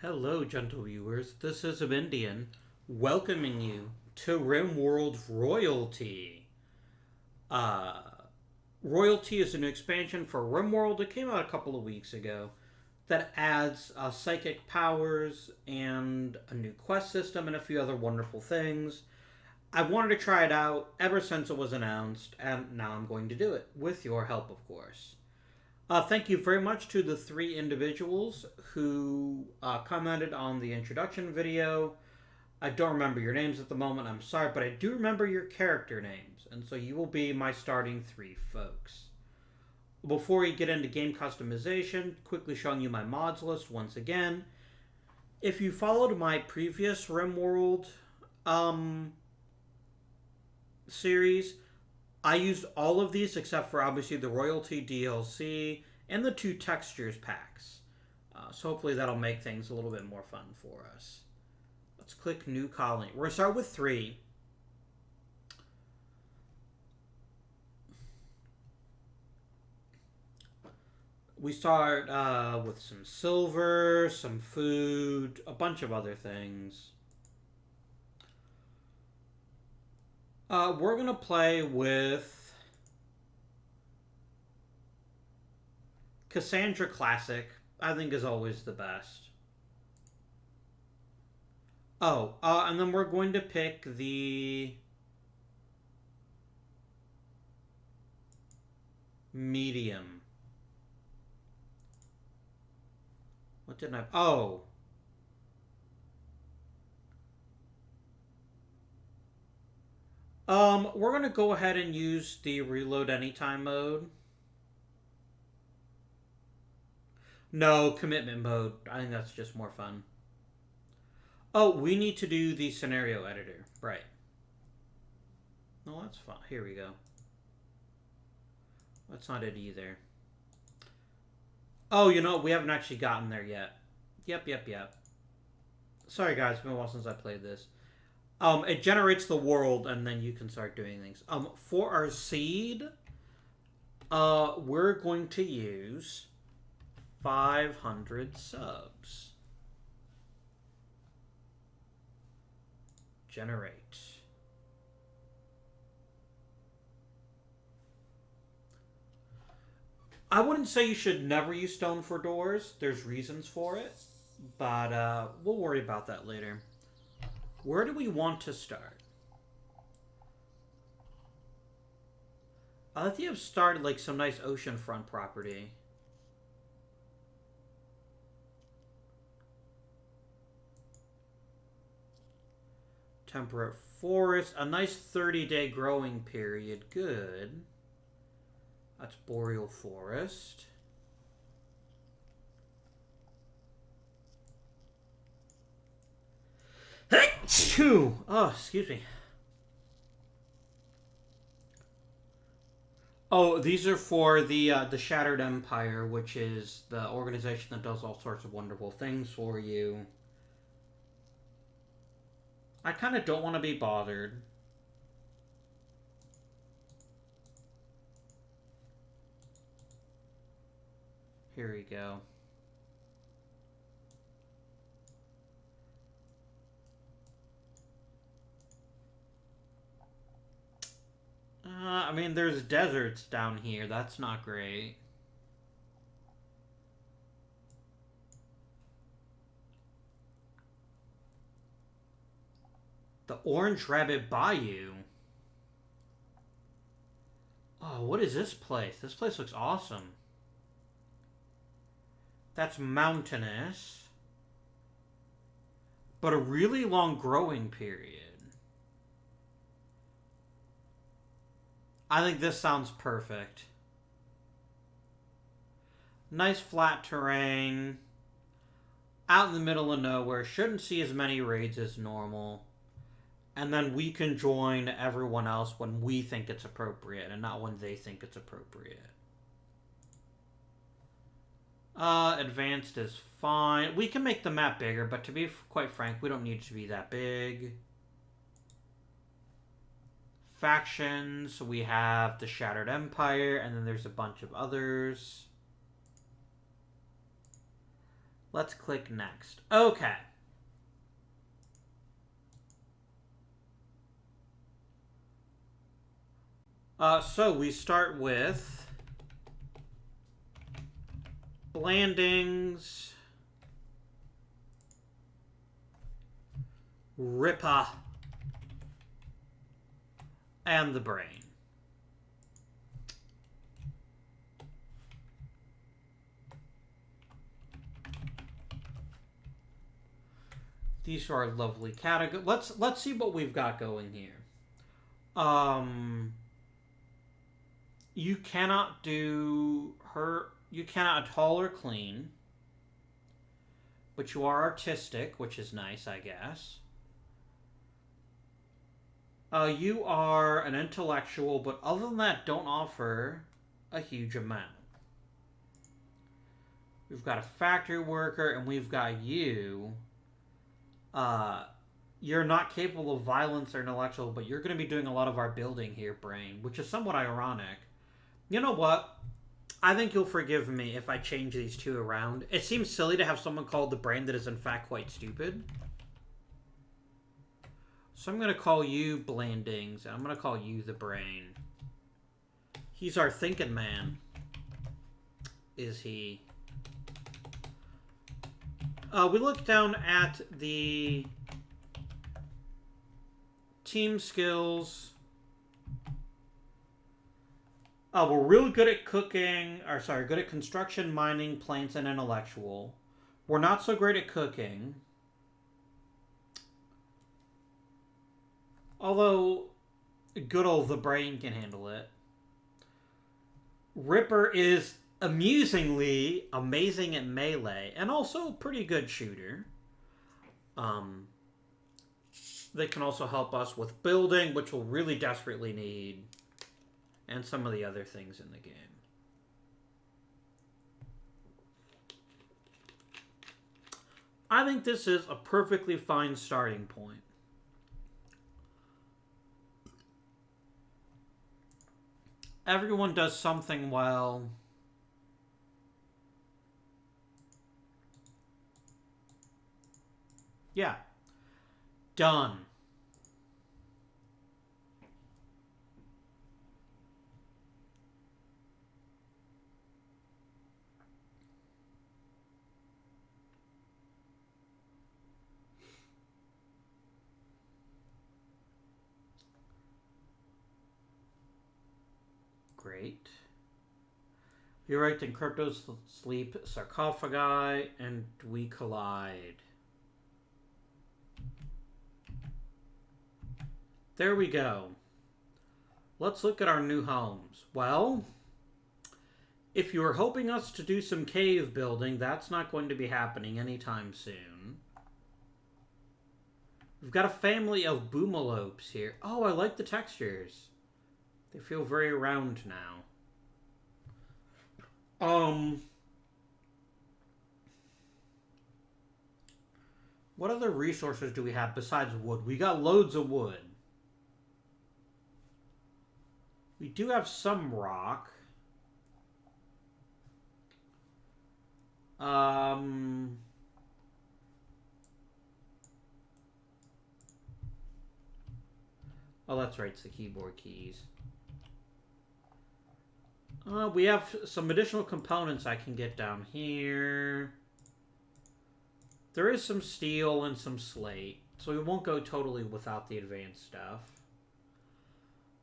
Hello, gentle viewers. This is Indian welcoming you to Rimworld Royalty. Uh, Royalty is a new expansion for Rimworld. It came out a couple of weeks ago that adds psychic powers and a new quest system and a few other wonderful things. I wanted to try it out ever since it was announced, and now I'm going to do it with your help, of course. Thank you very much to the three individuals who commented on the introduction video. I don't remember your names at the moment, I'm sorry, but I do remember your character names, and so you will be my starting three folks. Before we get into game customization, quickly showing you my mods list once again. If you followed my previous Rimworld series, I used all of these except for obviously the Royalty DLC and the two textures packs. So hopefully that'll make things a little bit more fun for us. Let's click New Colony. We're going to start with 3. We start with some silver, some food, a bunch of other things. We're going to play with Cassandra Classic. I think is always the best. Oh, and then we're going to pick the medium. What didn't I... Oh. We're going to go ahead and use the reload anytime mode. No, commitment mode. I think that's just more fun. Oh, we need to do the scenario editor. Right. No, that's fine. Here we go. That's not it either. Oh, you know, we haven't actually gotten there yet. Yep. Sorry, guys. It's been a while since I played this. It generates the world, and then you can start doing things. For our seed, we're going to use 500 subs. Generate. I wouldn't say you should never use stone for doors. There's reasons for it. But we'll worry about that later. Where do we want to start? I think you've started like some nice oceanfront property. Temperate forest. A nice 30-day growing period. Good. That's boreal forest. Oh, excuse me. Oh, these are for the Shattered Empire, which is the organization that does all sorts of wonderful things for you. I kind of don't want to be bothered. Here we go. I mean, there's deserts down here. That's not great. The Orange Rabbit Bayou. Oh, what is this place? This place looks awesome. That's mountainous. But a really long growing period. I think this sounds perfect. Nice flat terrain. Out in the middle of nowhere. Shouldn't see as many raids as normal. And then we can join everyone else when we think it's appropriate and not when they think it's appropriate. Advanced is fine. We can make the map bigger, but to be quite frank, we don't need it to be that big. Factions, we have the Shattered Empire, and then there's a bunch of others. Let's click next. Okay. So we start with Blandings, Ripper, and the brain. These are lovely categories. Let's see what we've got going here. You cannot do her. You cannot at all or clean, but you are artistic, which is nice, I guess. You are an intellectual, but other than that, don't offer a huge amount. We've got a factory worker, and we've got you. You're not capable of violence or intellectual, but you're going to be doing a lot of our building here, Brain, which is somewhat ironic. You know what? I think you'll forgive me if I change these two around. It seems silly to have someone called the Brain that is in fact quite stupid. So I'm going to call you Blandings, and I'm going to call you the Brain. He's our thinking man. Is he? We look down at the team skills. We're really good at cooking, or sorry, good at construction, mining, plants, and intellectual. We're not so great at cooking. Although, good old the Brain can handle it. Ripper is amusingly amazing at melee, and also a pretty good shooter. They can also help us with building, which we'll really desperately need, and some of the other things in the game. I think this is a perfectly fine starting point. Everyone does something well. Yeah. Done. Great. You're right, in cryptos sleep sarcophagi and we collide. There we go. Let's look at our new homes. Well, if you were hoping us to do some cave building, that's not going to be happening anytime soon. We've got a family of boomalopes here. Oh, I like the textures. They feel very round now. What other resources do we have besides wood? We got loads of wood. We do have some rock. Oh, that's right. It's the keyboard keys. We have some additional components I can get down here. There is some steel and some slate, so we won't go totally without the advanced stuff.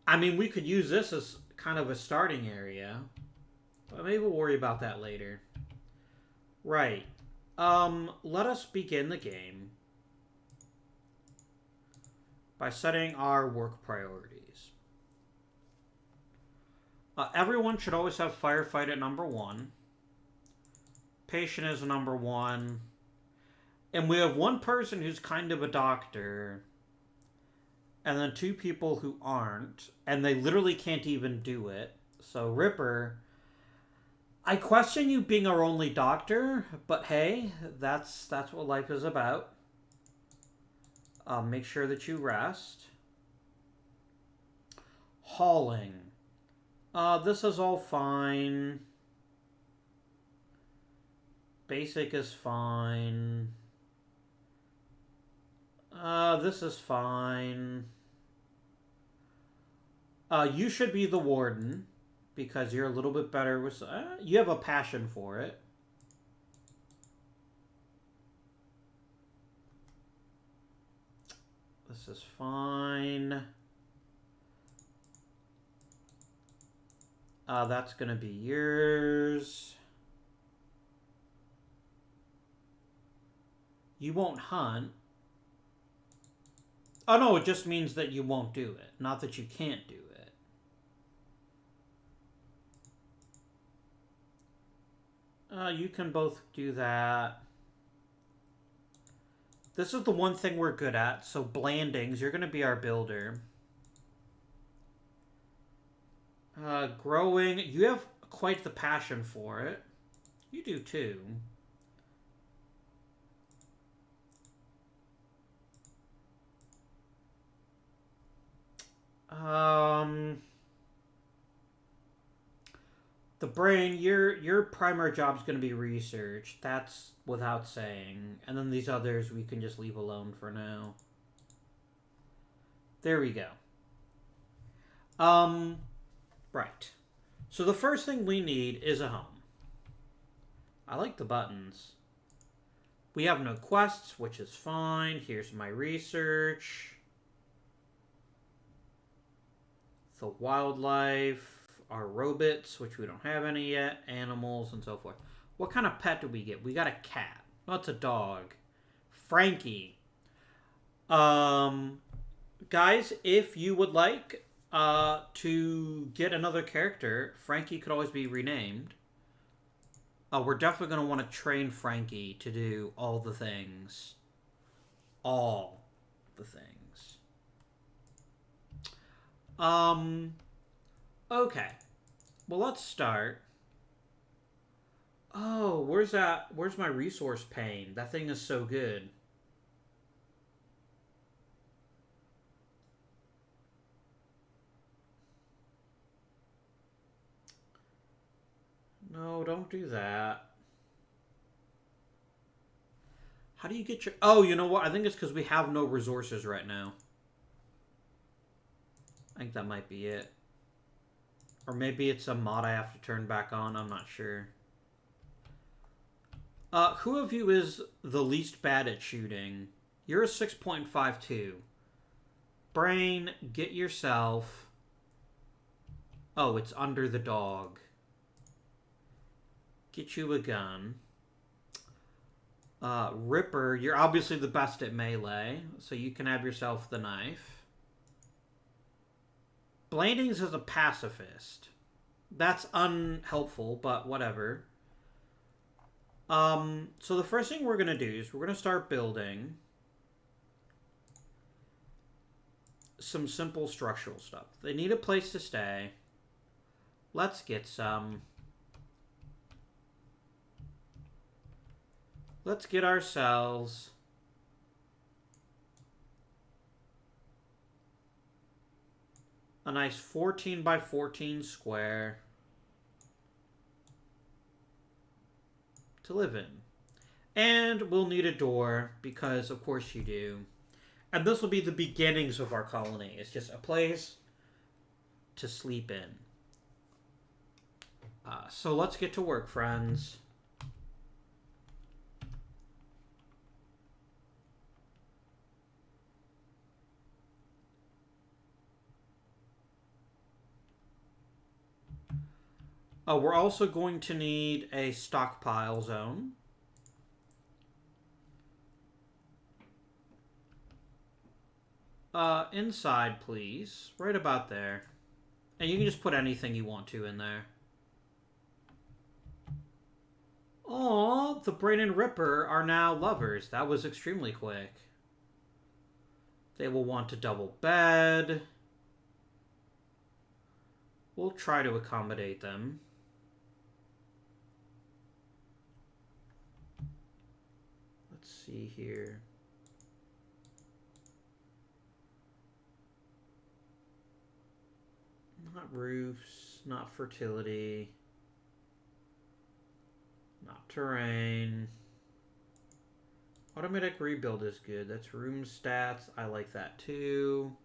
I mean, we could use this as kind of a starting area, but maybe we'll worry about that later. Right. Let us begin the game by setting our work priorities. Everyone should always have firefight at number 1. Patient is number 1. And we have one person who's kind of a doctor, and then 2 people who aren't, and they literally can't even do it. So, Ripper, I question you being our only doctor, but hey, that's what life is about. Make sure that you rest. Hauling. This is all fine. Basic is fine. This is fine. You should be the warden because you're a little bit better with. You have a passion for it. This is fine. That's gonna be yours. You won't hunt. Oh no, it just means that you won't do it, not that you can't do it. You can both do that. This is the one thing we're good at, so Blandings, you're going to be our builder. Growing, you have quite the passion for it. You do too. The brain, your primary job is going to be research. That's without saying. And then these others we can just leave alone for now. There we go. Right. So the first thing we need is a home. I like the buttons. We have no quests, which is fine. Here's my research. The wildlife. Our robots, which we don't have any yet, animals, and so forth. What kind of pet do we get? We got a cat. No, it's a dog. Frankie. Guys, if you would like to get another character, Frankie could always be renamed. We're definitely going to want to train Frankie to do all the things. All the things. Okay. Well, let's start. Oh, where's that? Where's my resource pane? That thing is so good. No, don't do that. How do you get your... Oh, you know what? I think it's because we have no resources right now. I think that might be it. Or maybe it's a mod I have to turn back on. I'm not sure. Who of you is the least bad at shooting? You're a 6.52. Brain, get yourself... Oh, it's under the dog. Get you a gun. Ripper, you're obviously the best at melee, so you can have yourself the knife. Blandings is a pacifist. That's unhelpful, but whatever. So the first thing we're going to do is we're going to start building some simple structural stuff. They need a place to stay. Let's get some. Let's get ourselves a nice 14 by 14 square to live in. And we'll need a door because of course you do. And this will be the beginnings of our colony. It's just a place to sleep in. So let's get to work, friends. We're also going to need a stockpile zone. Inside, please. Right about there. And you can just put anything you want to in there. Aw, the Brain and Ripper are now lovers. That was extremely quick. They will want a double bed. We'll try to accommodate them. Let's see here. Not roofs, not fertility. Not terrain. Automatic rebuild is good. That's room stats. I like that too.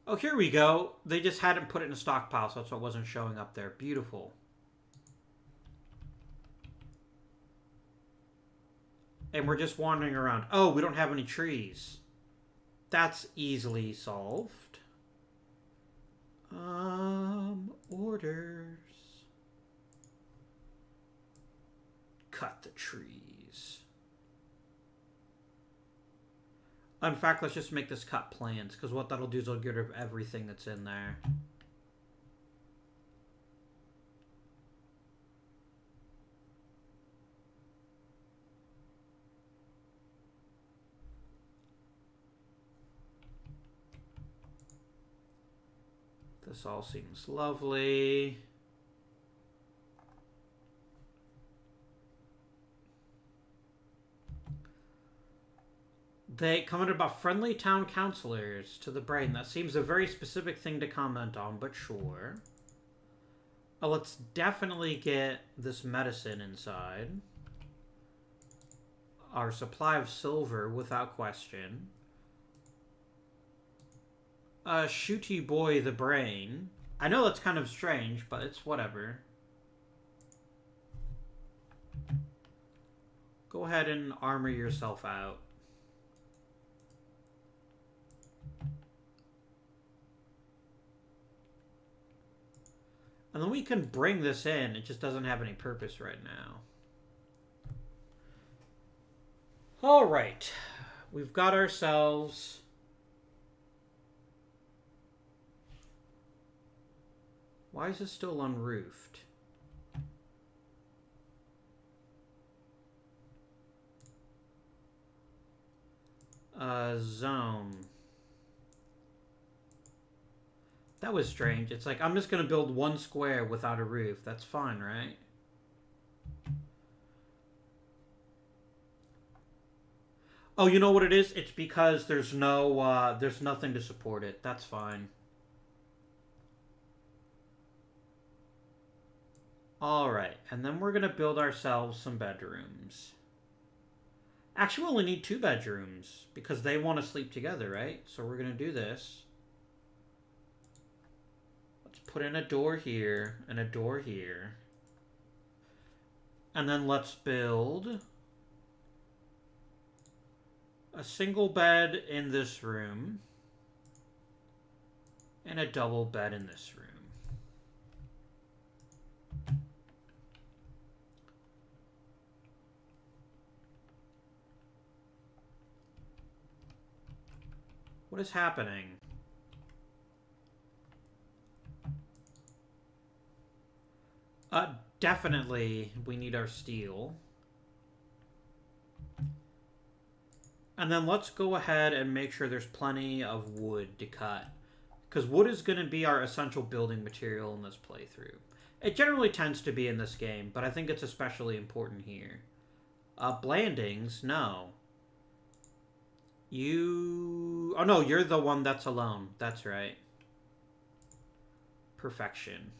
Oh, here we go. They just hadn't put it in a stockpile, so that's why it wasn't showing up there. Beautiful. And we're just wandering around. Oh, we don't have any trees. That's easily solved. Orders. Cut the trees. In fact, let's just make this cut plants, because what that'll do is it'll get rid of everything that's in there. This all seems lovely. They commented about friendly town councilors to the brain. That seems a very specific thing to comment on, but sure. Oh, let's definitely get this medicine inside. Our supply of silver, without question. Shooty boy the brain. I know that's kind of strange, but it's whatever. Go ahead and armor yourself out. And then we can bring this in. It just doesn't have any purpose right now. Alright. We've got ourselves... Why is this still unroofed? Zone. That was strange. It's like, I'm just going to build one square without a roof. That's fine, right? Oh, you know what it is? It's because there's no, there's nothing to support it. That's fine. Alright, and then we're going to build ourselves some bedrooms. Actually, we only need 2 bedrooms, because they want to sleep together, right? So we're going to do this. Let's put in a door here, and a door here. And then let's build a single bed in this room, and a double bed in this room. What is happening? Definitely we need our steel. And then let's go ahead and make sure there's plenty of wood to cut. Because wood is going to be our essential building material in this playthrough. It generally tends to be in this game, but I think it's especially important here. Blandings? No. You... Oh, no, you're the one that's alone. That's right. Perfection.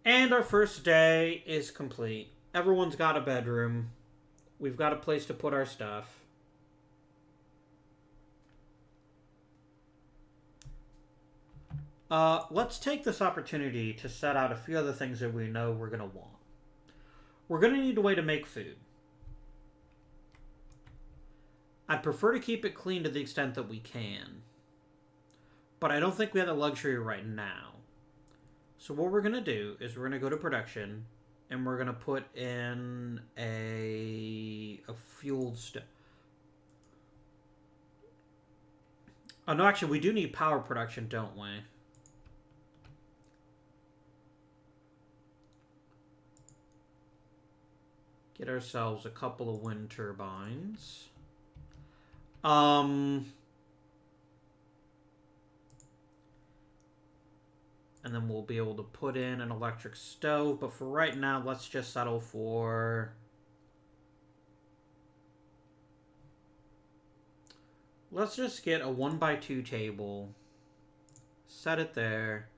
And our first day is complete. Everyone's got a bedroom. We've got a place to put our stuff. Let's take this opportunity to set out a few other things that we know we're going to want. We're going to need a way to make food. I'd prefer to keep it clean to the extent that we can. But I don't think we have the luxury right now. So what we're going to do is we're going to go to production, and we're going to put in a fueled stove. Oh, no, actually, we do need power production, don't we? Get ourselves a couple of wind turbines. And then we'll be able to put in an electric stove. But for right now, let's just settle for... Let's just get a 1x2 table. Set it there.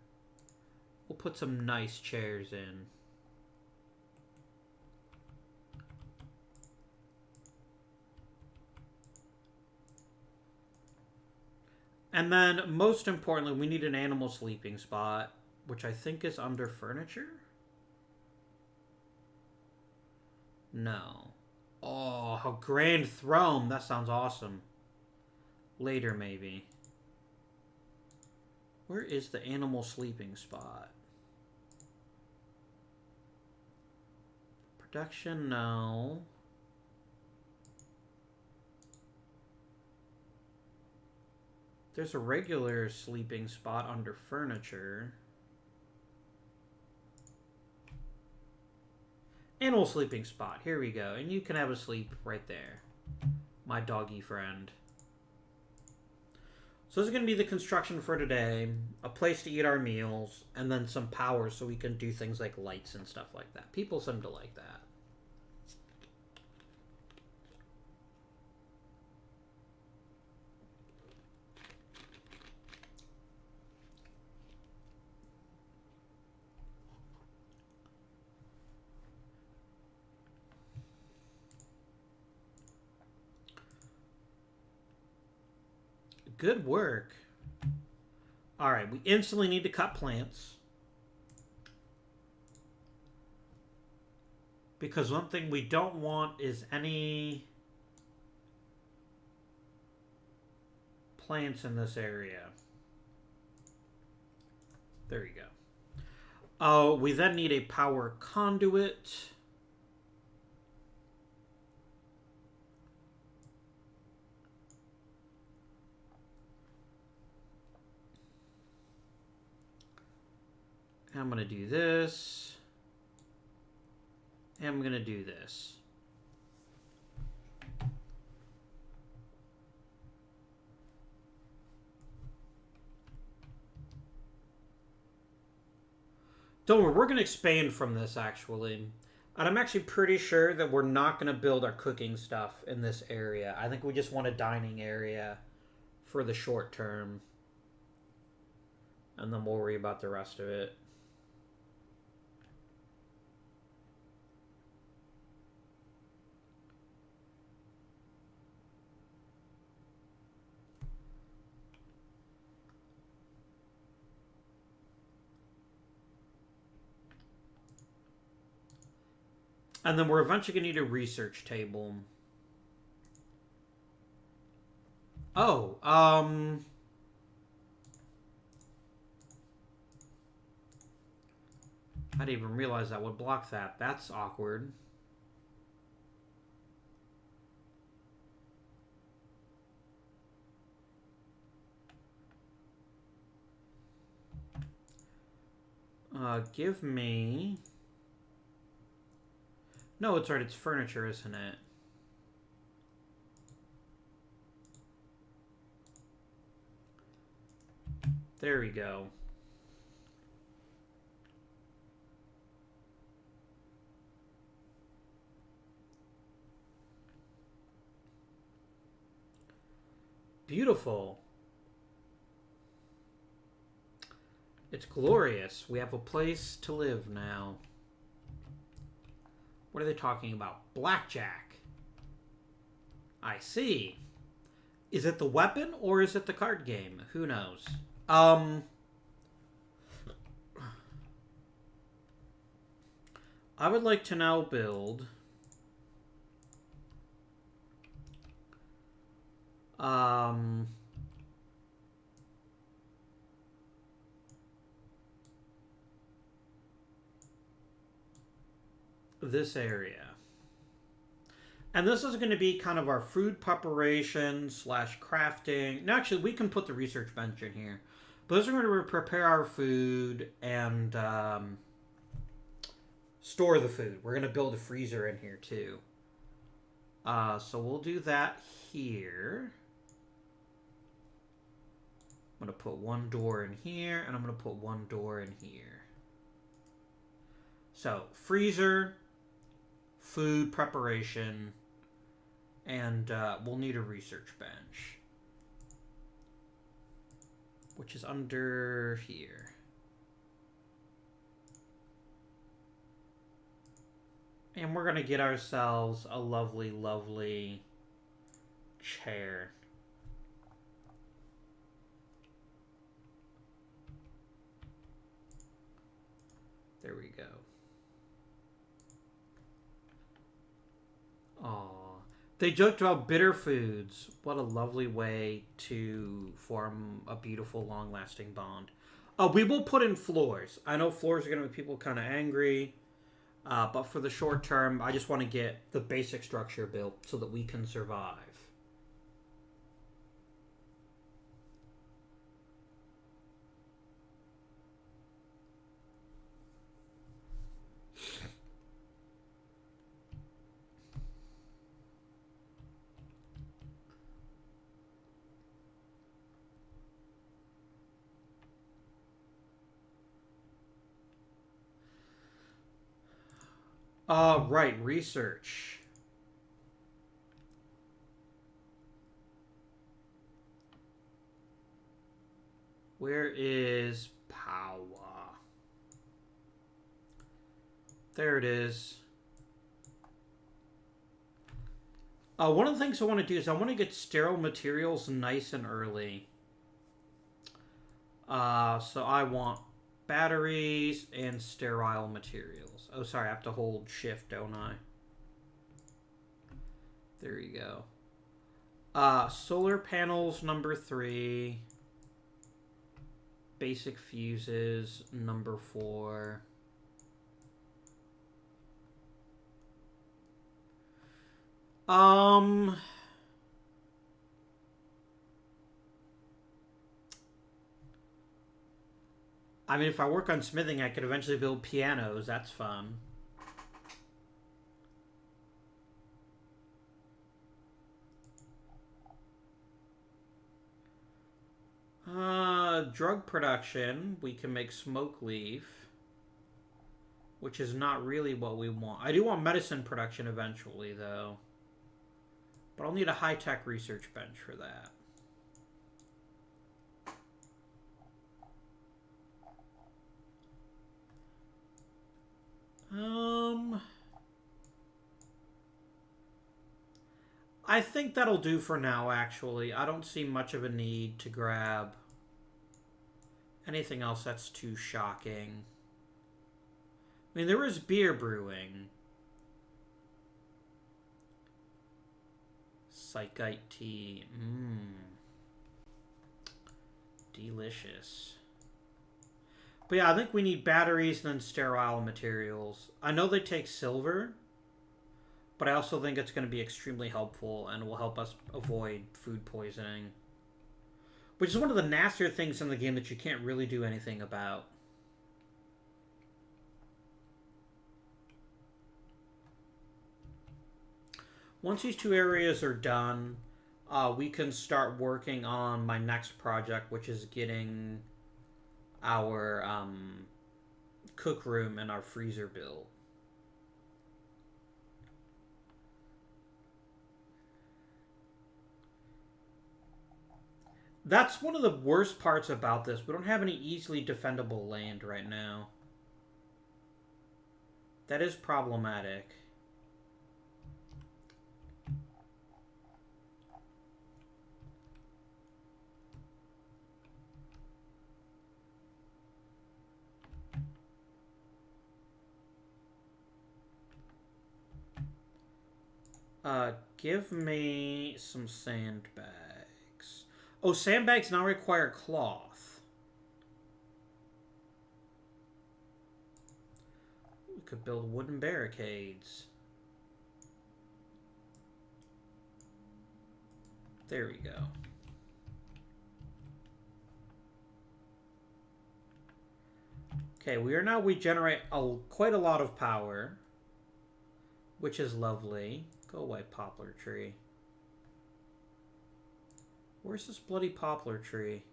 We'll put some nice chairs in. And then, most importantly, we need an animal sleeping spot, which I think is under furniture? No. Oh, a grand throne. That sounds awesome. Later, maybe. Where is the animal sleeping spot? Production, no. There's a regular sleeping spot under furniture. Animal sleeping spot. Here we go. And you can have a sleep right there. My doggy friend. So this is going to be the construction for today. A place to eat our meals. And then some power so we can do things like lights and stuff like that. People seem to like that. Good work. Alright, we instantly need to cut plants. Because one thing we don't want is any plants in this area. There you go. Oh, we then need a power conduit. I'm going to do this. And I'm going to do this. Don't worry, we're going to expand from this, actually. And I'm actually pretty sure that we're not going to build our cooking stuff in this area. I think we just want a dining area for the short term. And then we'll worry about the rest of it. And then we're eventually going to need a research table. Oh, I didn't even realize that would block that. That's awkward. Give me... No, it's right. It's furniture, isn't it? There we go. Beautiful. It's glorious. We have a place to live now. What are they talking about? Blackjack. I see. Is it the weapon or is it the card game? Who knows? I would like to now build this area. And this is going to be kind of our food preparation / crafting. Now, actually, we can put the research bench in here. But this is going to prepare our food and store the food. We're going to build a freezer in here, too. So we'll do that here. I'm going to put one door in here, and I'm going to put one door in here. So, freezer, food preparation, and we'll need a research bench, which is under here. And we're going to get ourselves a lovely, lovely chair. There we go. Aww. They joked about bitter foods. What a lovely way to form a beautiful, long-lasting bond. We will put in floors. I know floors are going to make people kind of angry. But for the short term, I just want to get the basic structure built so that we can survive. Right, research. Where is power? There it is. One of the things I want to do is I want to get sterile materials nice and early. So I want batteries and sterile materials. Oh, sorry, I have to hold shift, don't I? There you go. Solar panels, number 3. Basic fuses, number 4. I mean, if I work on smithing, I could eventually build pianos. That's fun. Drug production. We can make smoke leaf, which is not really what we want. I do want medicine production eventually, though. But I'll need a high-tech research bench for that. I think that'll do for now, actually. I don't see much of a need to grab anything else that's too shocking. I mean, there is beer brewing. Psychite tea. Delicious. But yeah, I think we need batteries and then sterile materials. I know they take silver, but I also think it's going to be extremely helpful and will help us avoid food poisoning. Which is one of the nastier things in the game that you can't really do anything about. Once these 2 areas are done, we can start working on my next project, which is getting our cook room and our freezer built. That's one of the worst parts about this. We don't have any easily defendable land right now. That is problematic. Give me some sandbags. Oh, sandbags now require cloth. We could build wooden barricades. There we go. Okay, we generate quite a lot of power, which is lovely. Go away, poplar tree. Where's this bloody poplar tree?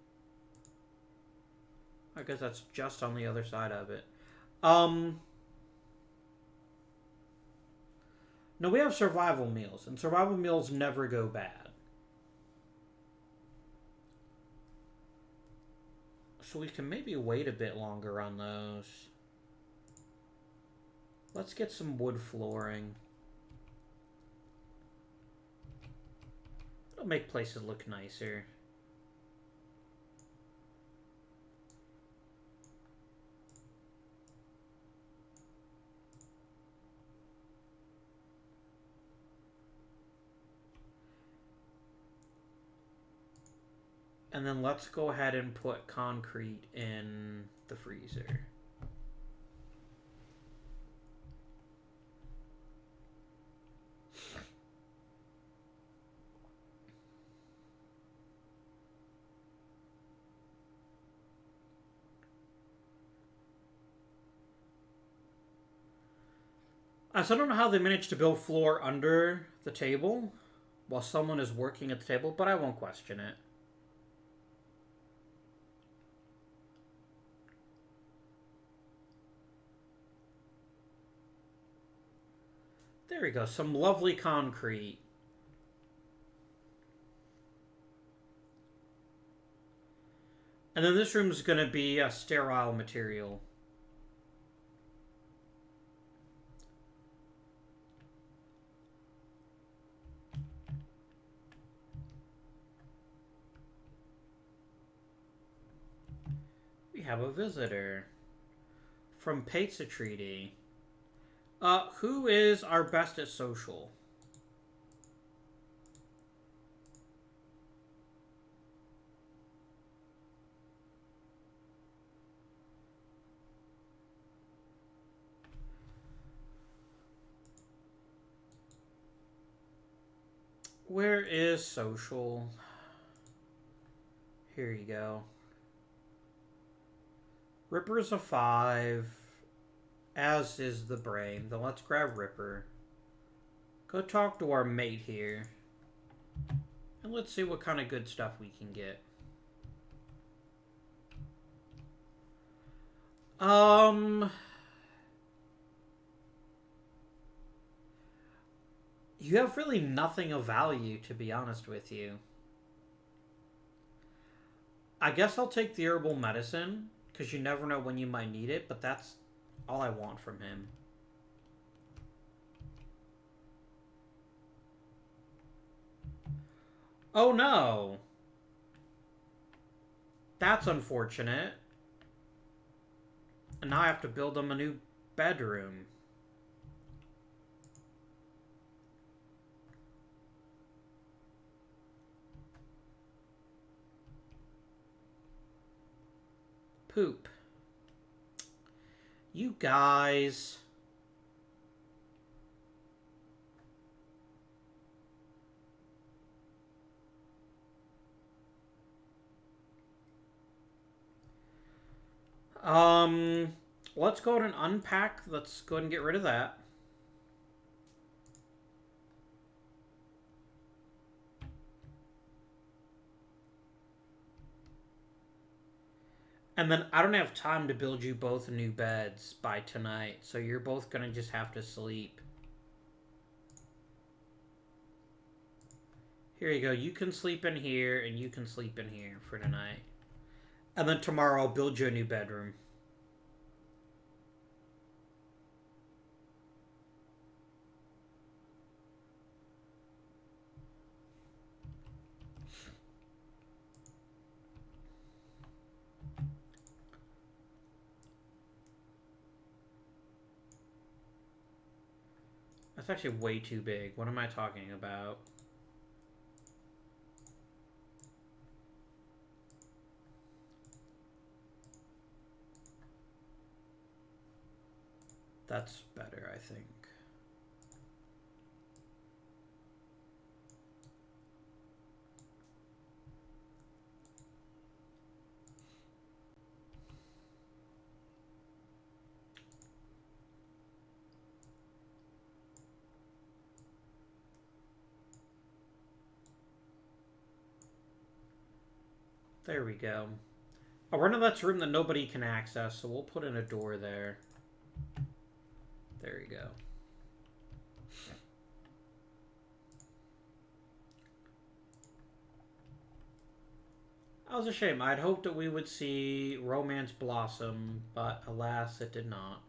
I guess that's just on the other side of it. No, we have survival meals, and survival meals never go bad. So we can maybe wait a bit longer on those. let's get some wood flooring. It'll make places look nicer. And then let's go ahead and put concrete in the freezer. I still don't know how they managed to build floor under the table while someone is working at the table, but I won't question it. There we go, some lovely concrete. And then this room is going to be a sterile material. We have a visitor from Pizza Treaty. Who is our best at social? Where is social? Here you go. Ripper's a 5, as is the brain. Then let's grab Ripper. Go talk to our mate here. And let's see what kind of good stuff we can get. You have really nothing of value, to be honest with you. I guess I'll take the herbal medicine, because you never know when you might need it, but that's all I want from him. Oh no! That's unfortunate. And now I have to build them a new bedroom. Poop. You guys. Let's go ahead and unpack. Let's go ahead and get rid of that. And then I don't have time to build you both new beds by tonight, so you're both going to just have to sleep. Here you go. You can sleep in here, and you can sleep in here for tonight. And then tomorrow I'll build you a new bedroom. That's actually way too big. What am I talking about? That's better, I think. There we go. Oh, we're in that room that nobody can access, so we'll put in a door there. There you go. That was a shame. I'd hoped that we would see romance blossom, but alas, it did not.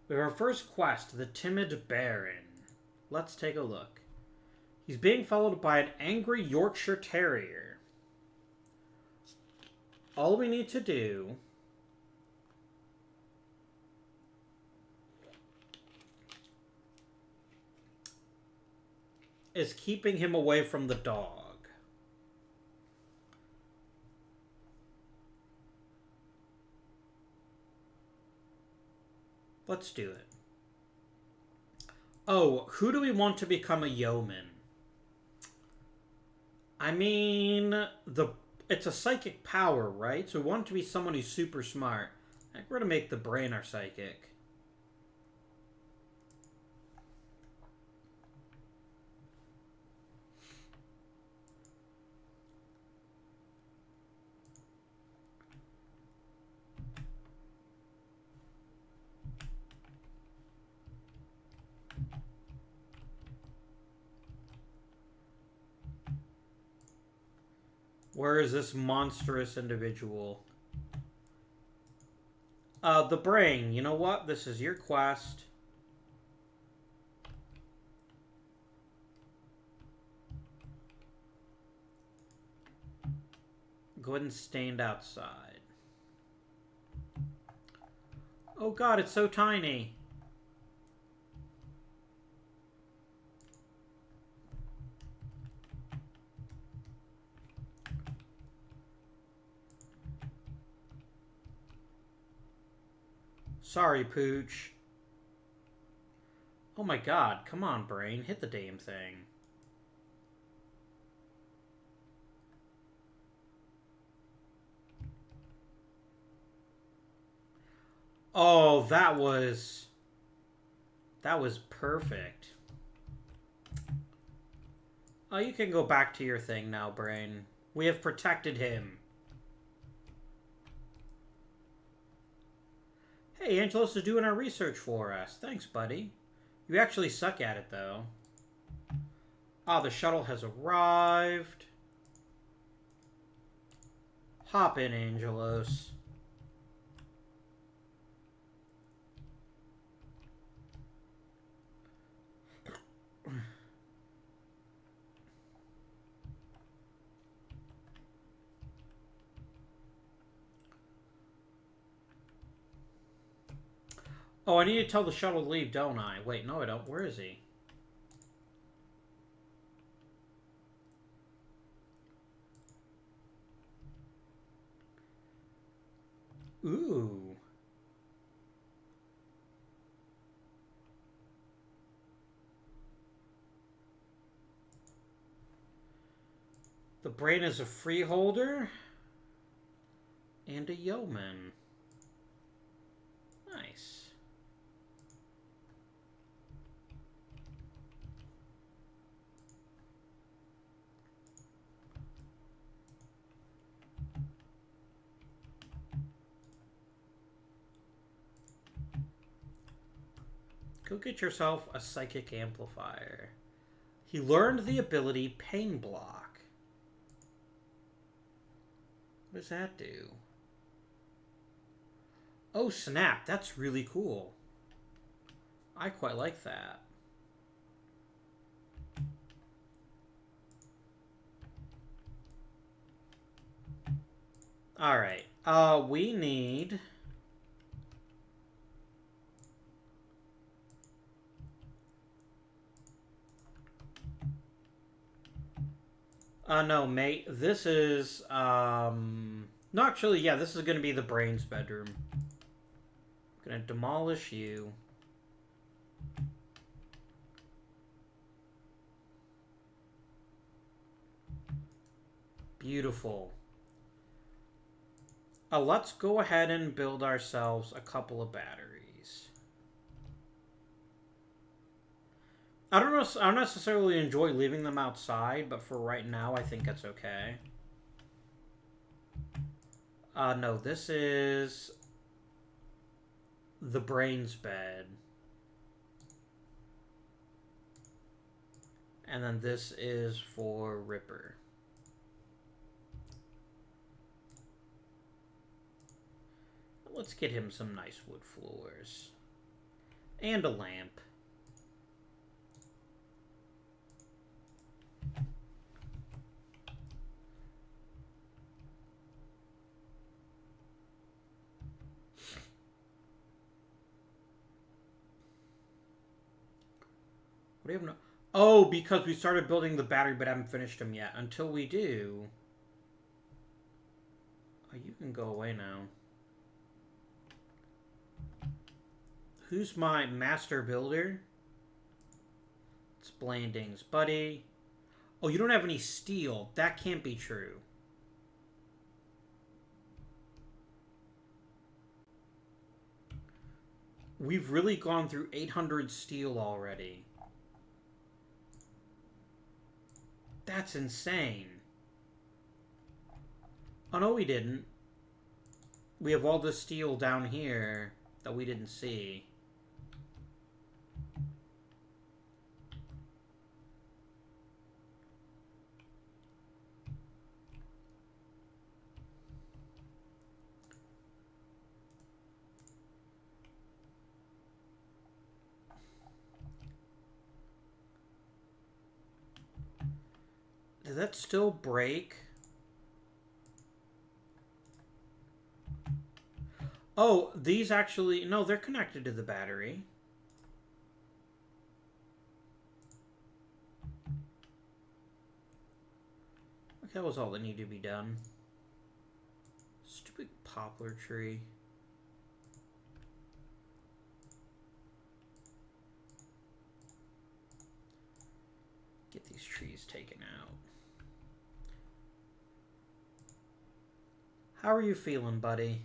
We have our first quest, the Timid Baron. Let's take a look. He's being followed by an angry Yorkshire Terrier. All we need to do is keeping him away from the dog. Let's do it. Oh, who do we want to become a yeoman? I mean, it's a psychic power, right? So we want it to be someone who's super smart. I think we're going to make the brain our psychic. Where is this monstrous individual? The brain. You know what? This is your quest. Go ahead and stand outside. Oh god, it's so tiny. Sorry, Pooch. Oh my god, come on, brain. Hit the damn thing. Oh, that was perfect. Oh, you can go back to your thing now, brain. We have protected him. Hey, Angelos is doing our research for us. Thanks, buddy. You actually suck at it, though. Ah, the shuttle has arrived. Hop in, Angelos. Oh, I need to tell the shuttle to leave, don't I? Wait, no I don't. Where is he? Ooh. The brain is a freeholder and a yeoman. Nice. Go get yourself a psychic amplifier. He learned the ability Pain Block. What does that do? Oh, snap. That's really cool. I quite like that. Alright. We need... no, mate. This is, No, actually, yeah, this is going to be the brain's bedroom. I'm going to demolish you. Beautiful. Let's go ahead and build ourselves a couple of batteries. I don't necessarily enjoy leaving them outside, but for right now, I think it's okay. No, this is the brain's bed. And then this is for Ripper. Let's get him some nice wood floors. And a lamp. What do you have no... Oh, because we started building the battery but haven't finished them yet. Until we do... Oh, you can go away now. Who's my master builder? It's Blandings. Buddy. Oh, you don't have any steel. That can't be true. We've really gone through 800 steel already. That's insane. Oh, no, we didn't. We have all this steel down here that we didn't see. Does that still break? Oh, these actually... No, they're connected to the battery. Okay, that was all that needed to be done. Stupid poplar tree. Get these trees taken out. How are you feeling, buddy?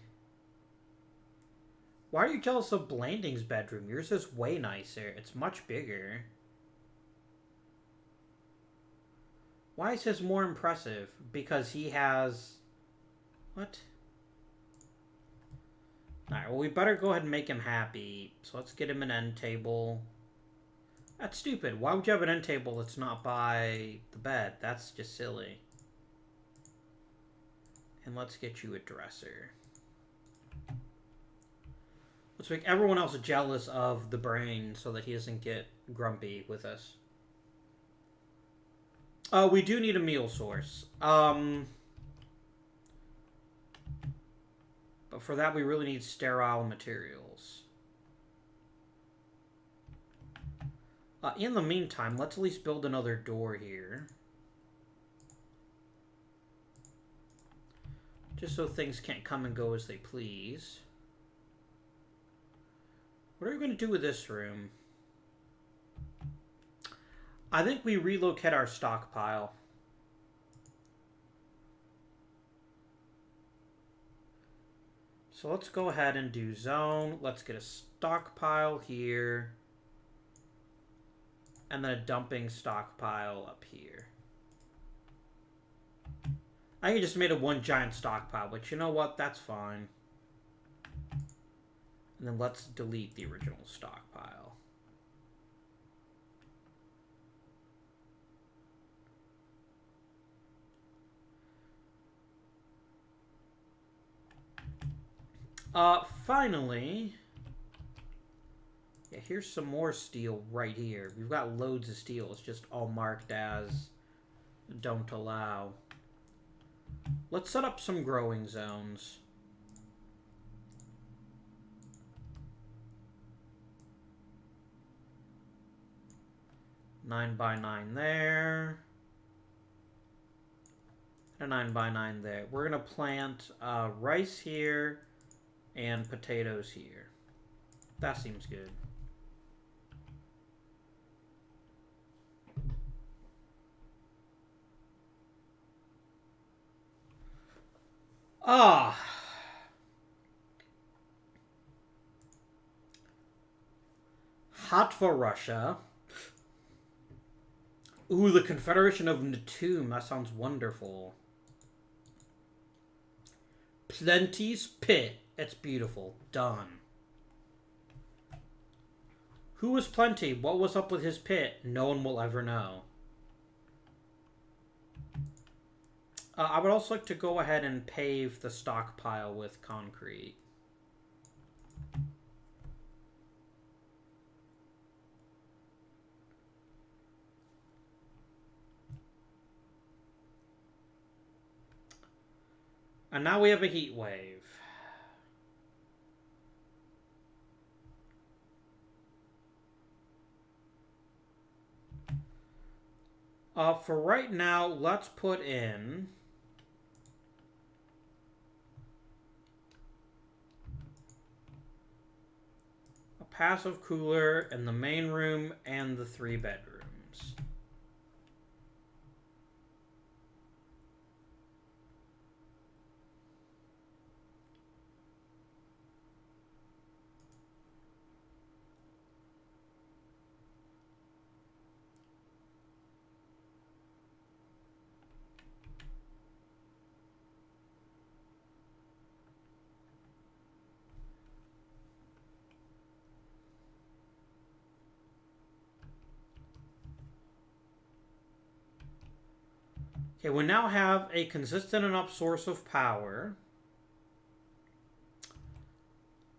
Why are you jealous of Blanding's bedroom? Yours is way nicer. It's much bigger. Why is his more impressive? Because he has... What? Alright, well, we better go ahead and make him happy. So let's get him an end table. That's stupid. Why would you have an end table that's not by the bed? That's just silly. And let's get you a dresser. Let's make everyone else jealous of the brain so that he doesn't get grumpy with us. We do need a meal source. But for that, we really need sterile materials. In the meantime, let's at least build another door here. Just so things can't come and go as they please. What are we going to do with this room? I think we relocate our stockpile. So let's go ahead and do zone. Let's get a stockpile here. And then a dumping stockpile up here. I just made a one giant stockpile, but you know what? That's fine. And then let's delete the original stockpile. Finally, yeah, here's some more steel right here. We've got loads of steel. It's just all marked as don't allow. Let's set up some growing zones. Nine by 9 there. And a 9 by 9 there. We're going to plant rice here and potatoes here. That seems good. Ah. Hot for Russia. Ooh, the Confederation of Netum. That sounds wonderful. Plenty's Pit. It's beautiful. Done. Who was Plenty? What was up with his pit? No one will ever know. I would also like to go ahead and pave the stockpile with concrete. And now we have a heat wave. For right now, let's put in a passive cooler in the main room and the 3 bedrooms. Okay, we now have a consistent enough source of power.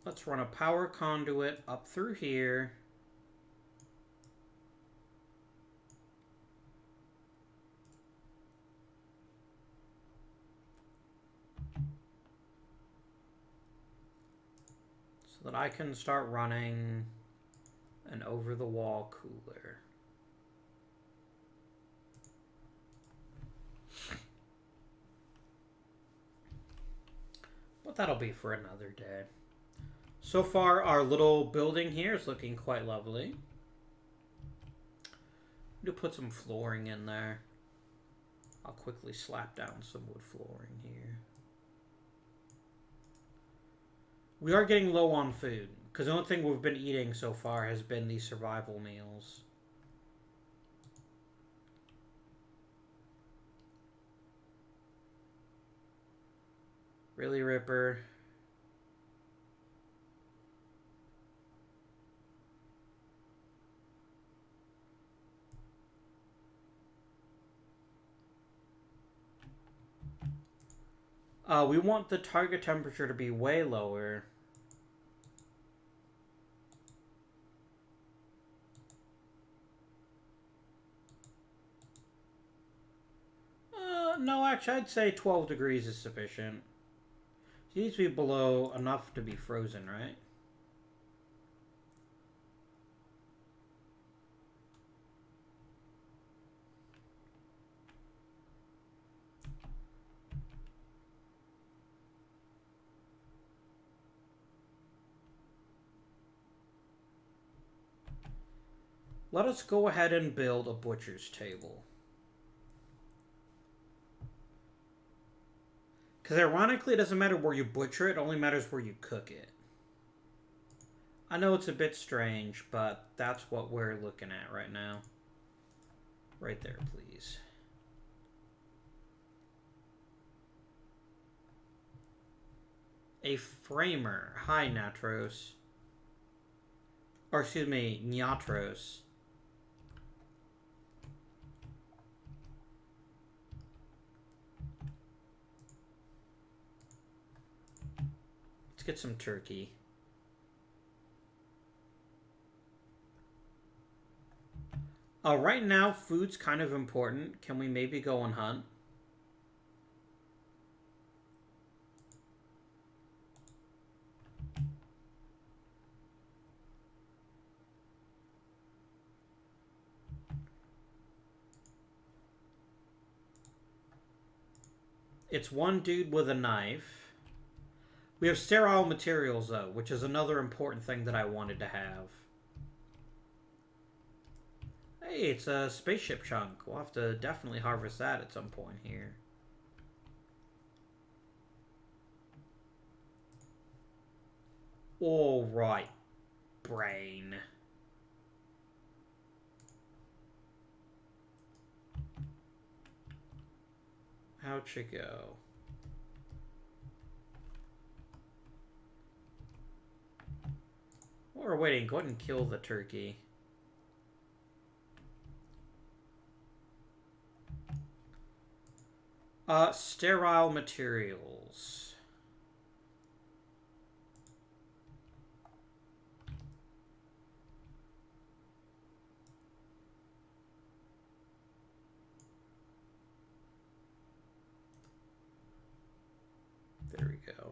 Let's run a power conduit up through here. So that I can start running an over-the-wall cooler. But that'll be for another day. So far, our little building here is looking quite lovely. I'm going to put some flooring in there. I'll quickly slap down some wood flooring here. We are getting low on food, because the only thing we've been eating so far has been these survival meals. Really, Ripper? We want the target temperature to be way lower. No, actually, I'd say 12 degrees is sufficient. It needs to be below enough to be frozen, right? Let us go ahead and build a butcher's table. Because ironically, it doesn't matter where you butcher it, it only matters where you cook it. I know it's a bit strange, but that's what we're looking at right now. Right there, please. A framer. Hi, Natros. Or excuse me, Nyatros. Let's get some turkey. Right now, food's kind of important. Can we maybe go and hunt? It's one dude with a knife. We have sterile materials, though, which is another important thing that I wanted to have. Hey, it's a spaceship chunk. We'll have to definitely harvest that at some point here. All right, brain. How'd you go? While we're waiting, go ahead and kill the turkey. Sterile materials. we go.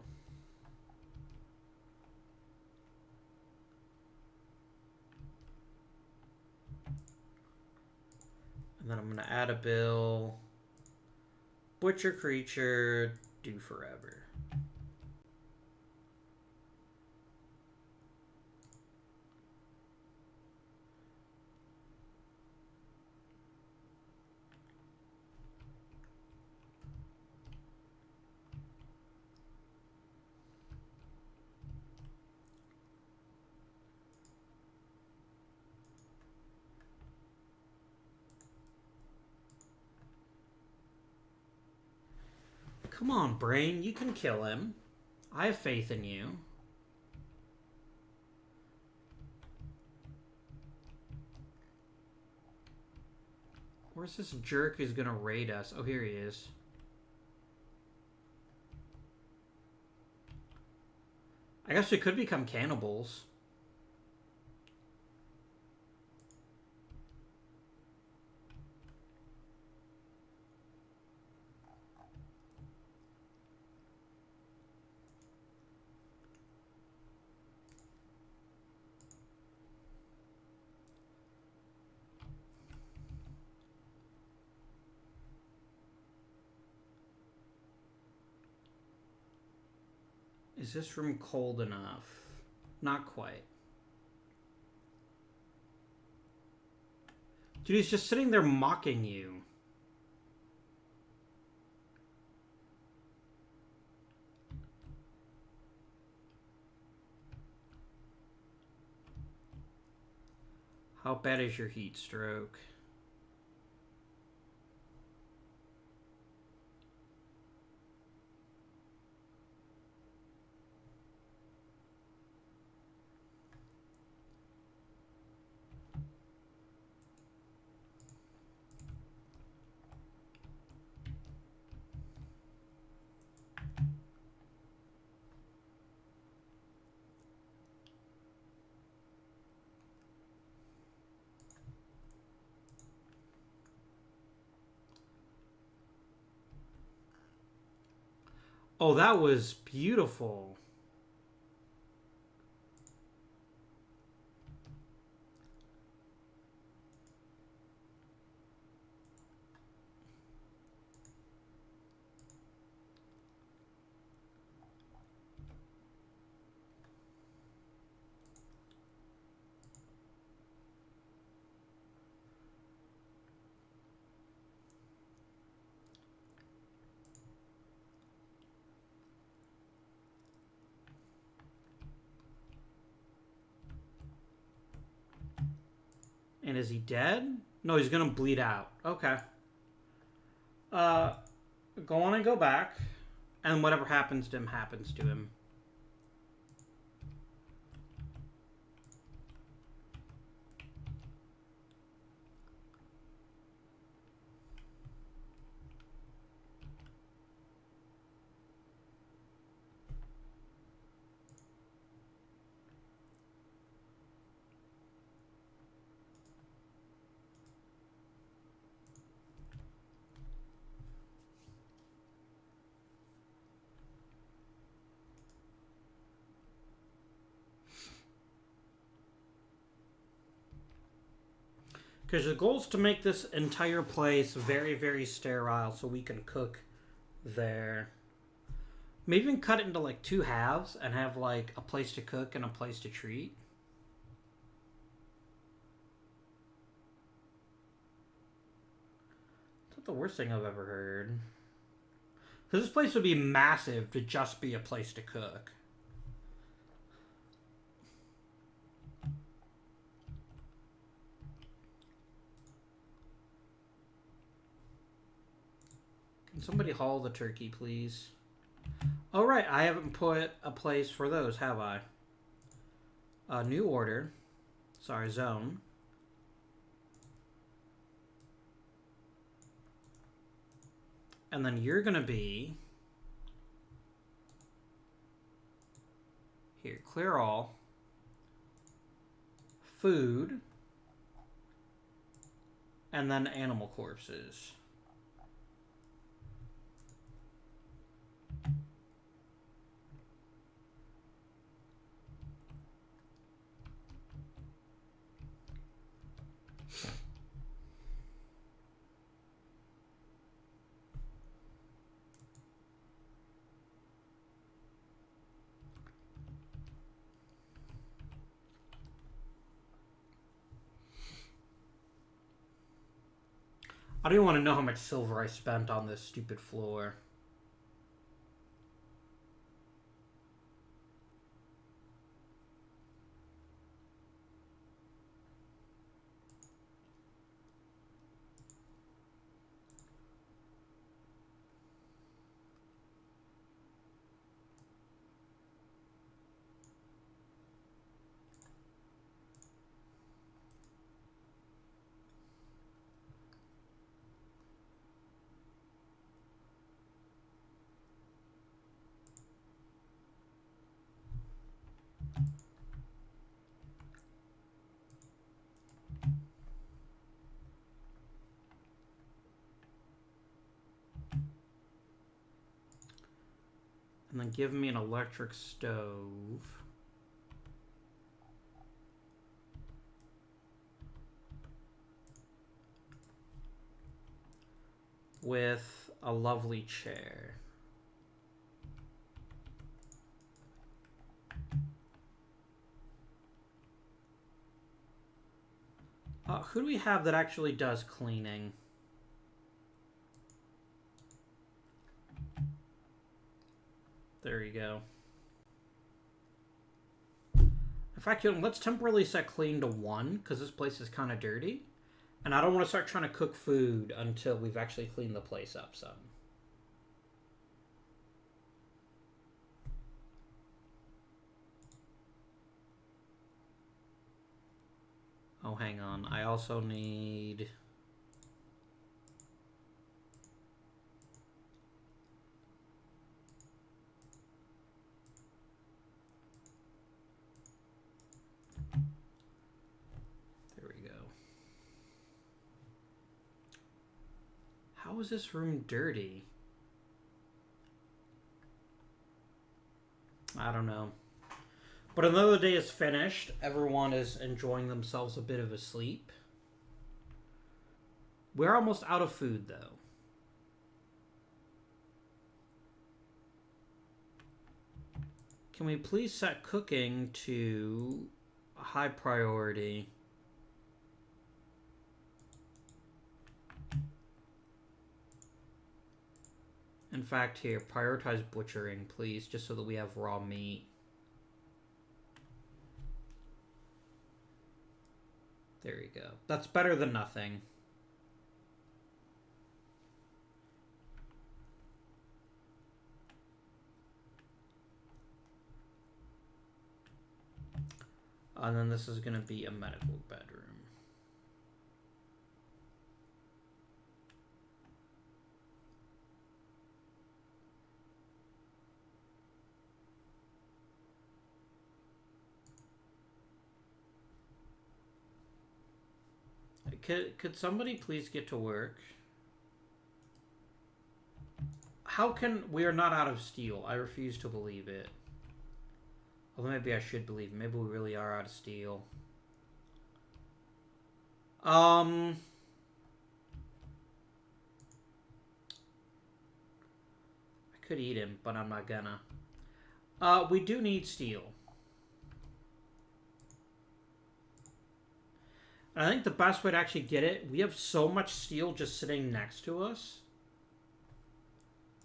And then I'm going to add a bill. Butcher creature, do forever. Come on, Brain. You can kill him. I have faith in you. Where's this jerk who's gonna raid us? Oh, here he is. I guess we could become cannibals. Is this room cold enough? Not quite. Dude, he's just sitting there mocking you. How bad is your heat stroke? Oh, that was beautiful. And is he dead? No, he's gonna bleed out. Okay. Go on and go back. And whatever happens to him, happens to him. Because the goal is to make this entire place very, very sterile so we can cook there. Maybe even cut it into like 2 halves and have like a place to cook and a place to treat. It's not the worst thing I've ever heard. Because this place would be massive to just be a place to cook. Can somebody haul the turkey, please? Oh, right. I haven't put a place for those, have I? New order. Sorry, zone. And then you're going to be... Here, clear all. Food. And then animal corpses. I don't even want to know how much silver I spent on this stupid floor. And then give me an electric stove. With a lovely chair. Who do we have that actually does cleaning? There you go. In fact, let's temporarily set clean to 1, because this place is kind of dirty. And I don't want to start trying to cook food until we've actually cleaned the place up some. Oh, hang on. I also need... There we go. How is this room dirty? I don't know. But another day is finished. Everyone is enjoying themselves a bit of a sleep. We're almost out of food, though. Can we please set cooking to a high priority? In fact, here, prioritize butchering, please, just so that we have raw meat. There you go. That's better than nothing. And then this is going to be a medical bedroom. Could somebody please get to work? How can... We are not out of steel. I refuse to believe it. Although maybe I should believe it. Maybe we really are out of steel. I could eat him, but I'm not gonna. We do need steel. And I think the best way to actually get it, we have so much steel just sitting next to us.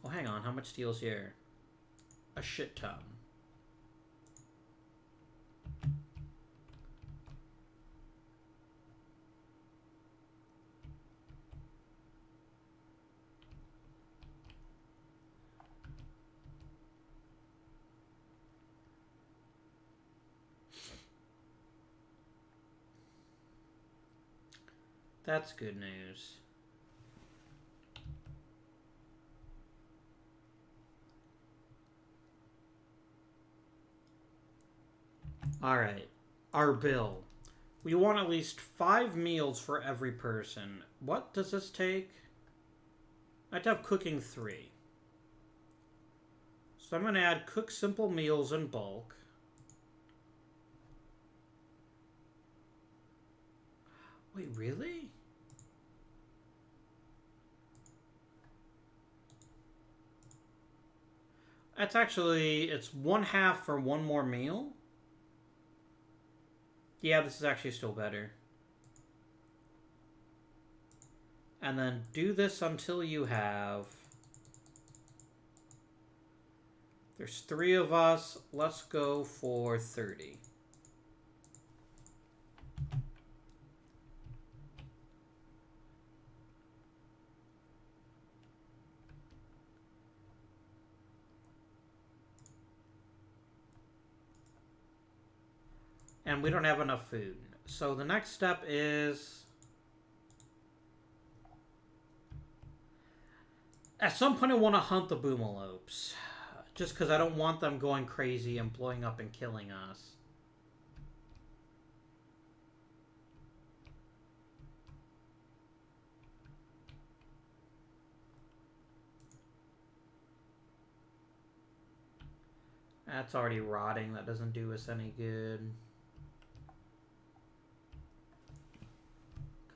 Oh, hang on. How much steel's here? A shit ton. That's good news. Alright. Our bill. We want at least 5 meals for every person. What does this take? I have to have cooking 3. So I'm going to add cook simple meals in bulk. Wait, really? That's actually, it's 1/2 for 1 more meal. Yeah, this is actually still better. And then do this until you have... There's 3 of us. Let's go for 30. And we don't have enough food. So the next step is... At some point I want to hunt the boomalopes. Just because I don't want them going crazy and blowing up and killing us. That's already rotting. That doesn't do us any good.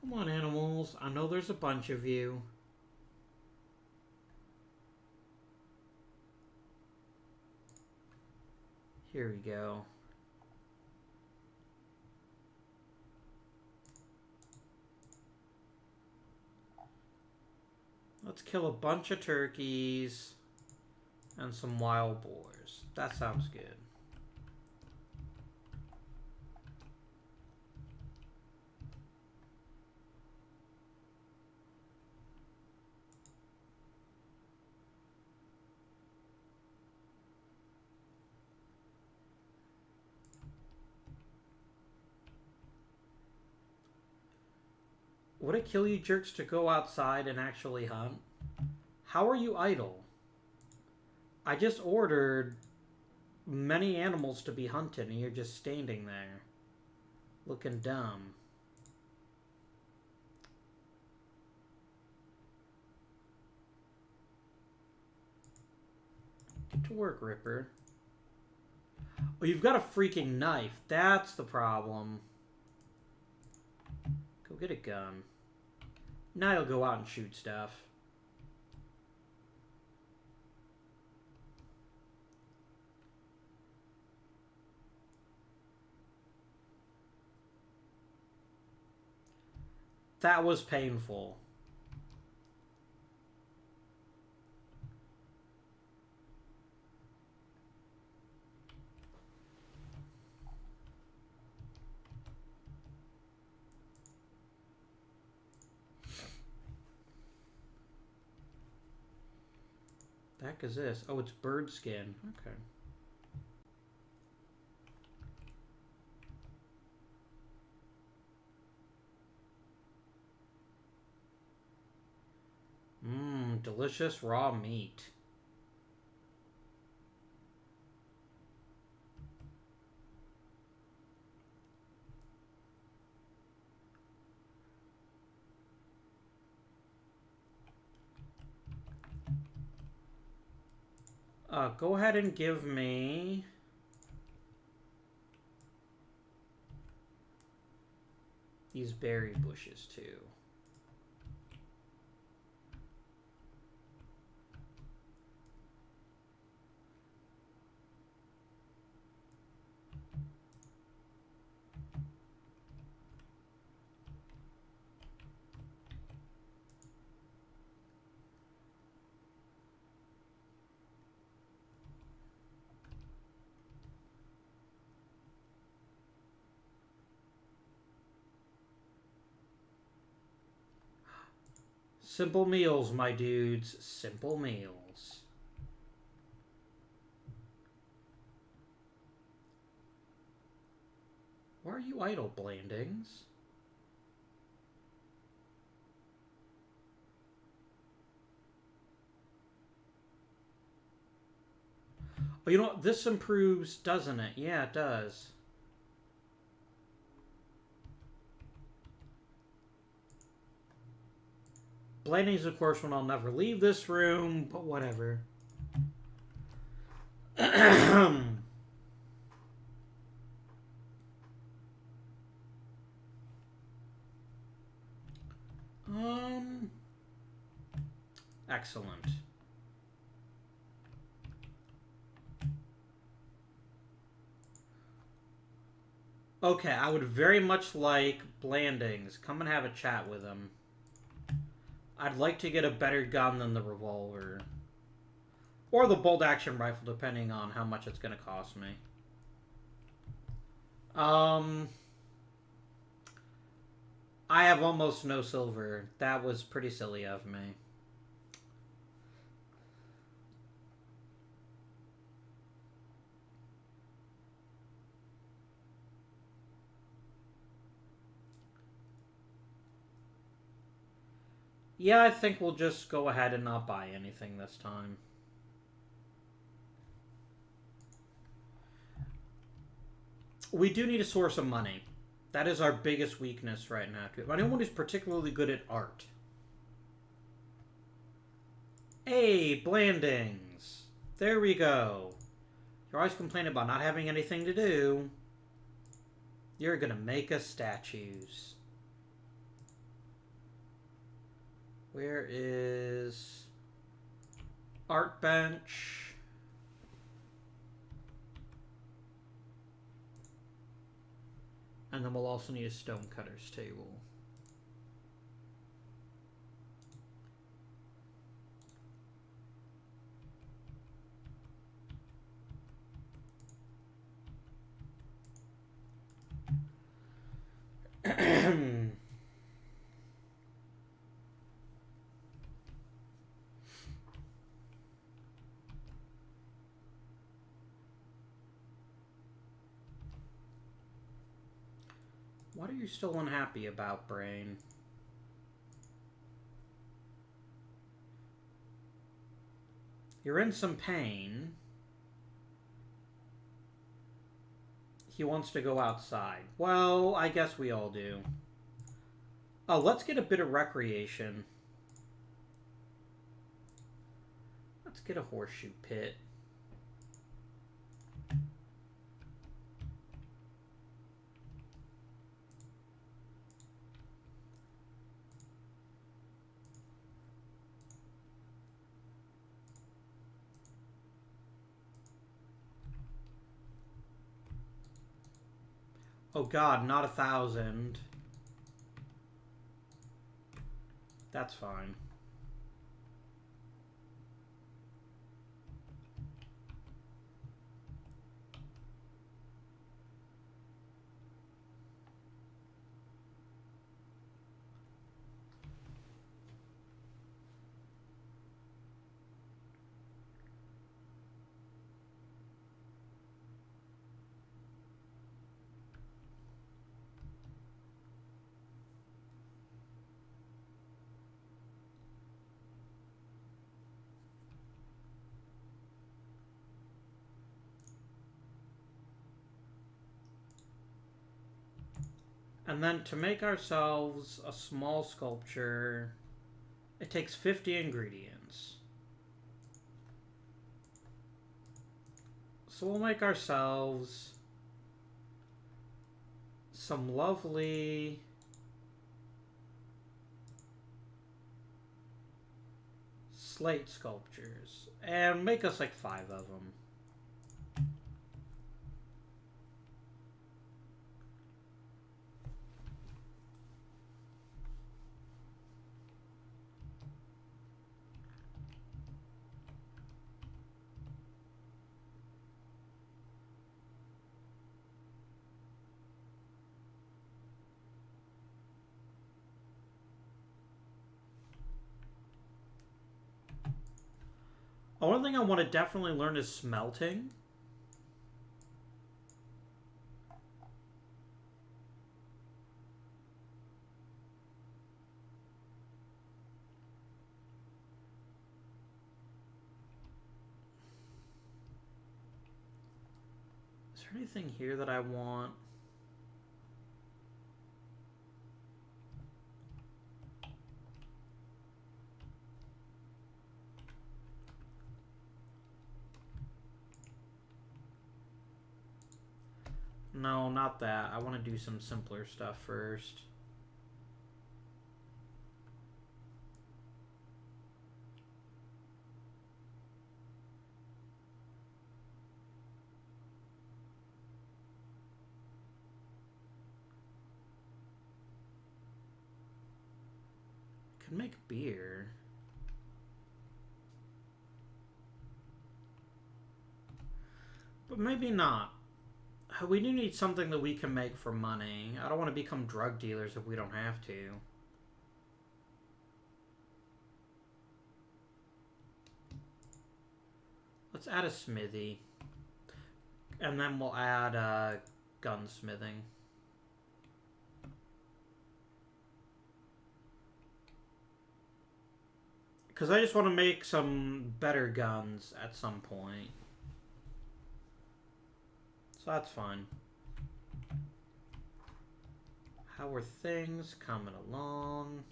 Come on, animals. I know there's a bunch of you. Here we go. Let's kill a bunch of turkeys and some wild boars. That sounds good. Would it kill you jerks to go outside and actually hunt? How are you idle? I just ordered many animals to be hunted and you're just standing there. Looking dumb. Get to work, Ripper. Oh, you've got a freaking knife. That's the problem. Go get a gun. Now you'll go out and shoot stuff. That was painful. The heck is this? Oh, it's bird skin. Okay. Mmm, delicious raw meat. Go ahead and give me... these berry bushes, too. Simple meals, my dudes. Simple meals. Why are you idle, Blandings? Oh, you know what? This improves, doesn't it? Yeah, it does. Blandings, of course, when I'll never leave this room, but whatever. Excellent. Okay, I would very much like Blandings. Come and have a chat with him. I'd like to get a better gun than the revolver. Or the bolt action rifle, depending on how much it's going to cost me. I have almost no silver. That was pretty silly of me. Yeah, I think we'll just go ahead and not buy anything this time. We do need a source of money. That is our biggest weakness right now. Anyone who's particularly good at art. Hey, Blandings. There we go. You're always complaining about not having anything to do. You're gonna make us statues. Where is art bench? And then we'll also need a stonecutter's table. What are you still unhappy about, Brain? You're in some pain. He wants to go outside. Well, I guess we all do. Oh, let's get a bit of recreation. Let's get a horseshoe pit. Oh god, not 1,000. That's fine. And then to make ourselves a small sculpture, it takes 50 ingredients. So we'll make ourselves some lovely slate sculptures. And make us like 5 of them. One thing I want to definitely learn is smelting. Is there anything here that I want? No, not that. I want to do some simpler stuff first. Can make beer. But maybe not. We do need something that we can make for money. I don't want to become drug dealers if we don't have to. Let's add a smithy. And then we'll add gunsmithing. Because I just want to make some better guns at some point. So that's fine. How are things coming along?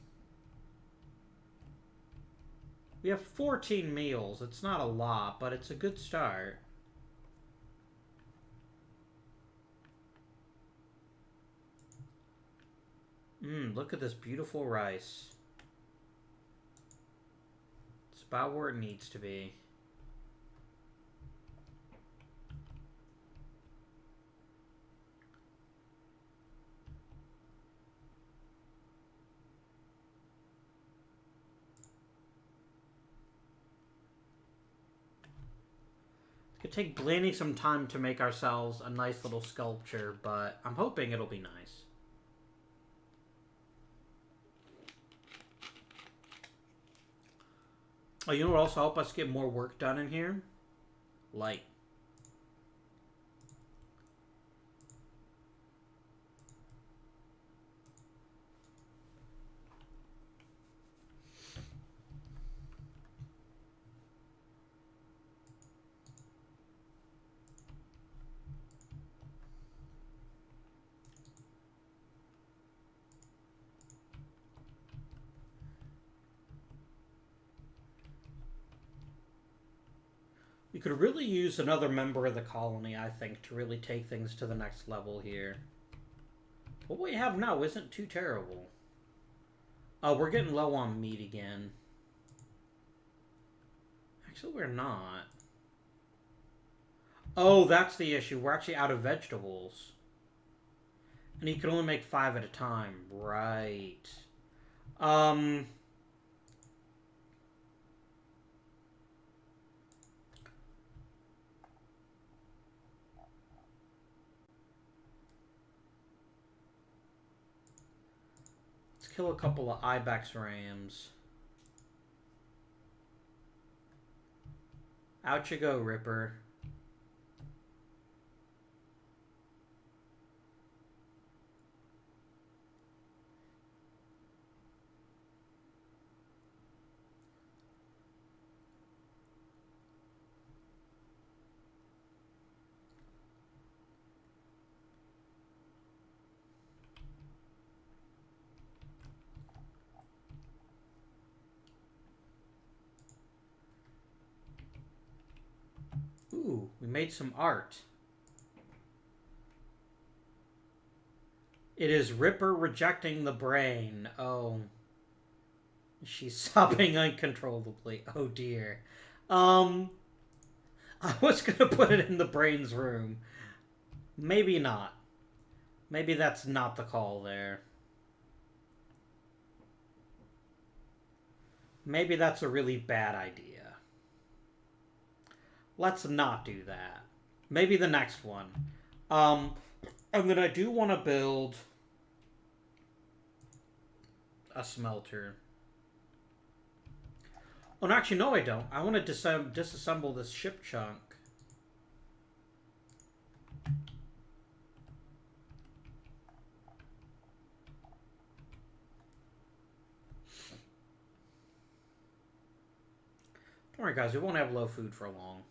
We have 14 meals. It's not a lot, but it's a good start. Look at this beautiful rice. It's about where it needs to be. It could take Blandings some time to make ourselves a nice little sculpture, but I'm hoping it'll be nice. Oh, you know what also help us get more work done in here? Light. You could really use another member of the colony, I think, to really take things to the next level here. What we have now isn't too terrible. Oh, we're getting low on meat again. Actually, we're not. Oh, that's the issue. We're actually out of vegetables. And you can only make 5 at a time. Right. Kill a couple of ibex rams. Out you go, Ripper. Ooh, we made some art. It is Ripper rejecting the brain. Oh. She's sobbing uncontrollably. Oh dear. I was gonna put it in the brain's room. Maybe not. Maybe that's not the call there. Maybe that's a really bad idea. Let's not do that. Maybe the next one. And then I do want to build a smelter. Oh, no, actually, no, I don't. I want to disassemble this ship chunk. Don't worry, guys. We won't have low food for long.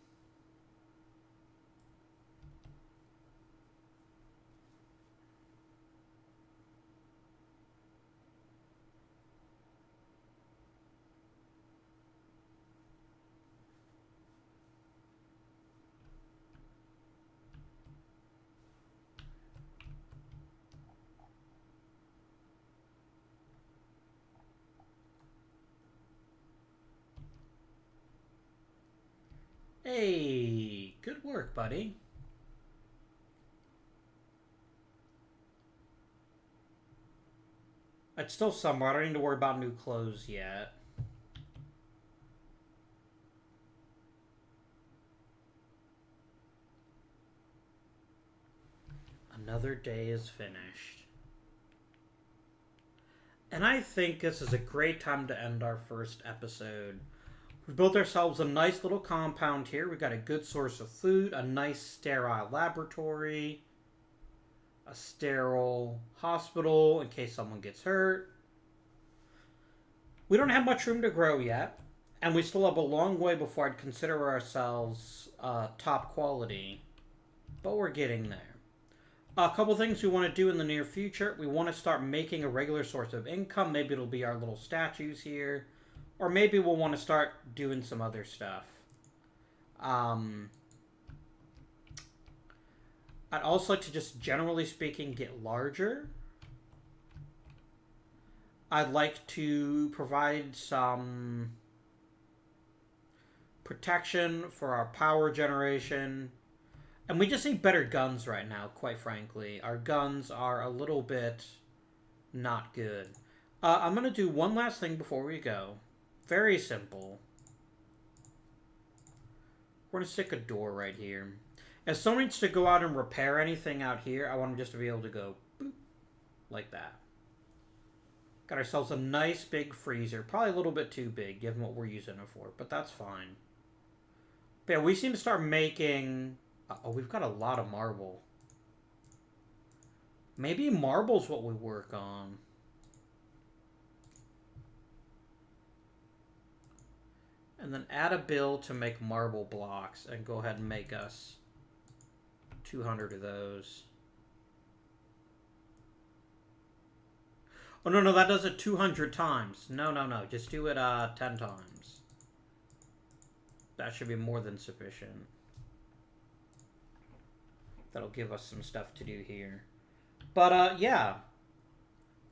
Hey, good work, buddy. It's still summer. I don't need to worry about new clothes yet. Another day is finished. And I think this is a great time to end our first episode. We've built ourselves a nice little compound here. We've got a good source of food, a nice sterile laboratory, a sterile hospital in case someone gets hurt. We don't have much room to grow yet, and we still have a long way before I'd consider ourselves top quality, but we're getting there. A couple things we want to do in the near future. We want to start making a regular source of income. Maybe it'll be our little statues here. Or maybe we'll want to start doing some other stuff. I'd also like to just, generally speaking, get larger. I'd like to provide some protection for our power generation. And we just need better guns right now, quite frankly. Our guns are a little bit not good. I'm going to do one last thing before we go. Very simple. We're going to stick a door right here. If someone needs to go out and repair anything out here, I want them just to be able to go boop, like that. Got ourselves a nice big freezer. Probably a little bit too big, given what we're using it for, but that's fine. But yeah, we seem to start making... Oh, we've got a lot of marble. Maybe marble's what we work on. And then add a bill to make marble blocks and go ahead and make us 200 of those. Oh, no, that does it 200 times. No. Just do it 10 times. That should be more than sufficient. That'll give us some stuff to do here. But, yeah.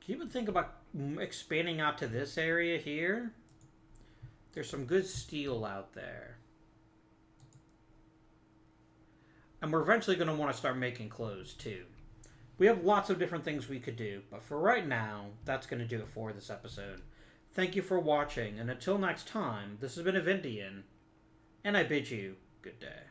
Can you even think about expanding out to this area here? There's some good steel out there. And we're eventually going to want to start making clothes, too. We have lots of different things we could do. But for right now, that's going to do it for this episode. Thank you for watching. And until next time, this has been Avindian. And I bid you good day.